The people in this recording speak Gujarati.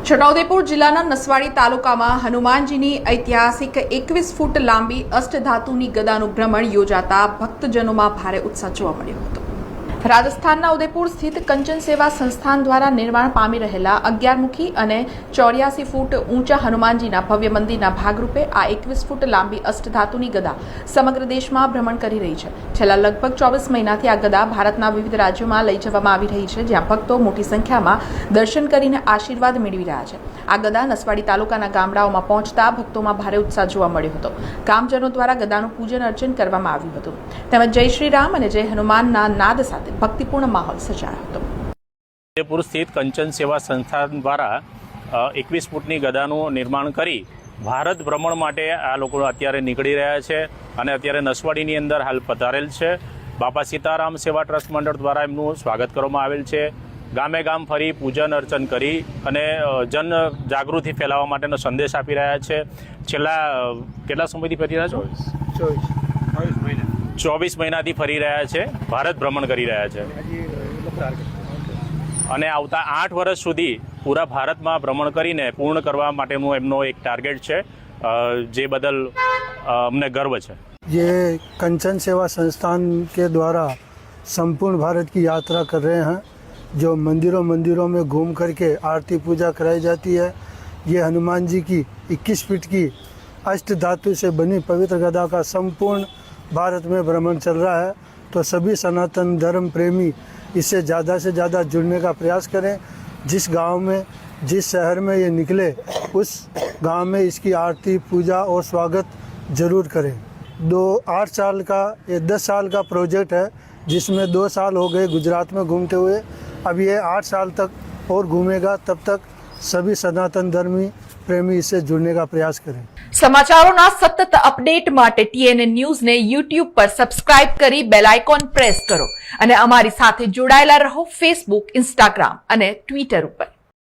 છોટાઉદેપુર જિલ્લાના નસવાડી તાલુકામાં હનુમાનજીની ઐતિહાસિક 21 ફૂટ લાંબી અષ્ટધાતુની ગદાનું ભ્રમણ યોજાતા ભક્તજનોમાં ભારે ઉત્સાહ જોવા મળ્યો હતો। રાજસ્થાનના ઉદયપુર સ્થિત કંચન સેવા સંસ્થાન દ્વારા નિર્માણ પામી રહેલા 11 મુખી અને 84 ફૂટ ઊંચા હનુમાનજીના ભવ્ય મંદિરના ભાગરૂપે આ 21 ફૂટ લાંબી અષ્ટધાતુની ગદા સમગ્ર દેશમાં ભ્રમણ કરી રહી છે। છેલ્લા લગભગ 24 મહિનાથી આ ગદા ભારતના વિવિધ રાજ્યોમાં લઈ જવામાં આવી રહી છે, જ્યાં ભક્તો મોટી સંખ્યામાં દર્શન કરીને આશીર્વાદ મેળવી રહ્યા છે। આ ગદા નસવાડી તાલુકાના ગામડાઓમાં પહોંચતા ભક્તોમાં ભારે ઉત્સાહ જોવા મળ્યો હતો। ગામજનો દ્વારા ગદાનું પૂજન અર્ચન કરવામાં આવ્યું હતું, તેમજ જય શ્રી રામ અને જય હનુમાનના નાદ સાથે ભક્તિપૂર્ણ માહોલ સર્જાયો હતો। ઉદયપુર સ્થિત કંચન સેવા સંસ્થાન દ્વારા 21 ફૂટની ગદાનું નિર્માણ કરી ભારત ભ્રમણ માટે આ લોકો અત્યારે નીકળી રહ્યા છે અને અત્યારે નસવાડીની અંદર હાલ પધારેલ છે। બાપા સીતારામ સેવા ટ્રસ્ટ મંડળ દ્વારા એમનું સ્વાગત કરવામાં આવેલ છે। ગામે ગામ ફરી પૂજન અર્ચન કરી અને જન જાગૃતિ ફેલાવવા માટેનો સંદેશ આપી રહ્યા છે। છેલ્લા કેટલા સમયથી ફરી રહ્યા છો? 24 મહિનાથી ફરી રહ્યા છે, ભારત ભ્રમણ કરી રહ્યા છે અને આવતા 8 વર્ષ સુધી પૂરા ભારતમાં ભ્રમણ કરીને પૂર્ણ કરવા માટેનું એમનો એક ટાર્ગેટ છે, જે બદલ અમને ગર્વ છે। ये कंचन सेवा संस्थान के द्वारा संपूर्ण भारत की यात्रा कर रहे हैं, जो मंदिरों में घूम करके आरती पूजा कराई जाती है। ये हनुमान जी की 21 फीट की अष्ट धातु से बनी पवित्र गदा का संपूर्ण भारत में भ्रमण चल रहा है। तो सभी सनातन धर्म प्रेमी इससे ज़्यादा से ज़्यादा जुड़ने का प्रयास करें। जिस गांव में, जिस शहर में ये निकले, उस गांव में इसकी आरती पूजा और स्वागत जरूर करें। 8 साल का ये 10 साल का प्रोजेक्ट है, जिसमें 2 साल हो गए गुजरात में घूमते हुए। अब ये 8 साल तक और घूमेगा, तब तक सभी सनातन धर्मी प्रेमी इससे जुड़ने का प्रयास करें। સમાચારોના સતત અપડેટ માટે TNN ન્યૂઝને YouTube પર સબસ્ક્રાઇબ કરી બેલ આઇકોન પ્રેસ કરો અને અમારી સાથે જોડાયેલા રહો Facebook, Instagram અને Twitter ઉપર।